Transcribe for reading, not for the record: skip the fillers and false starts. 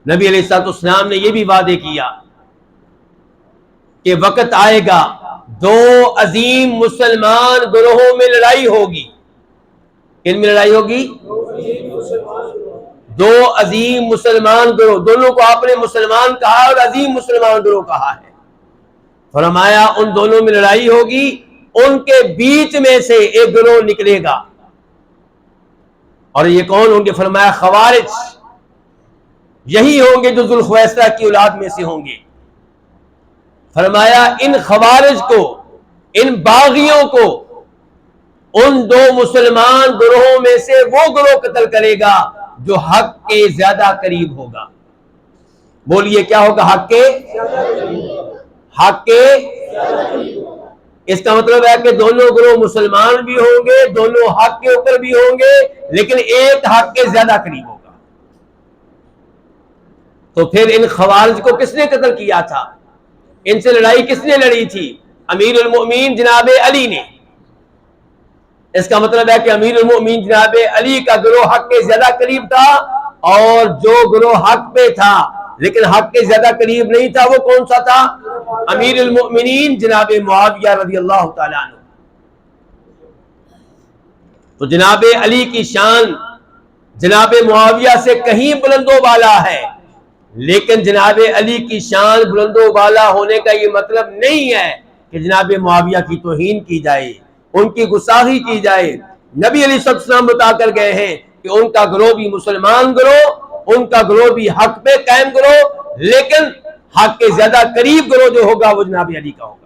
نبی علیہ الصلوۃ والسلام نے یہ بھی وعدے کیا کہ وقت آئے گا دو عظیم مسلمان گروہوں میں لڑائی ہوگی. کن میں لڑائی ہوگی؟ دو عظیم مسلمان گروہ. دونوں کو آپ نے مسلمان کہا اور عظیم مسلمان گروہ کہا ہے. فرمایا ان دونوں میں لڑائی ہوگی، ان کے بیچ میں سے ایک گروہ نکلے گا. اور یہ کون ہوں گے؟ فرمایا خوارج. یہی ہوں گے جو ذوالخویسرہ کی اولاد میں سے ہوں گے. فرمایا ان خوارج کو، ان باغیوں کو ان دو مسلمان گروہوں میں سے وہ گروہ قتل کرے گا جو حق کے زیادہ قریب ہوگا. بولیے کیا ہوگا؟ حق کے اس کا مطلب ہے کہ دونوں گروہ مسلمان بھی ہوں گے، دونوں حق کے اوپر بھی ہوں گے، لیکن ایک حق کے زیادہ قریب ہوگا. تو پھر ان خوارج کو کس نے قتل کیا تھا؟ ان سے لڑائی کس نے لڑی تھی؟ امیر المؤمنین جناب علی نے. اس کا مطلب ہے کہ امیر المؤمنین جناب علی کا گروہ حق کے زیادہ قریب تھا، اور جو گروہ حق پہ تھا لیکن حق کے زیادہ قریب نہیں تھا وہ کون سا تھا؟ امیر المؤمنین جناب معاویہ رضی اللہ تعالیٰ عنہ. تو جناب علی کی شان جناب معاویہ سے کہیں بلند و بالا ہے، لیکن جناب علی کی شان بلند و بالا ہونے کا یہ مطلب نہیں ہے کہ جناب معاویہ کی توہین کی جائے، ان کی گستاخی کی جائے. نبی علیہ السلام بتا کر گئے ہیں کہ ان کا گروہ بھی مسلمان گروہ، ان کا گروہ بھی حق پہ قائم گروہ، لیکن حق کے زیادہ قریب گروہ جو ہوگا وہ جناب علی کا ہوگا.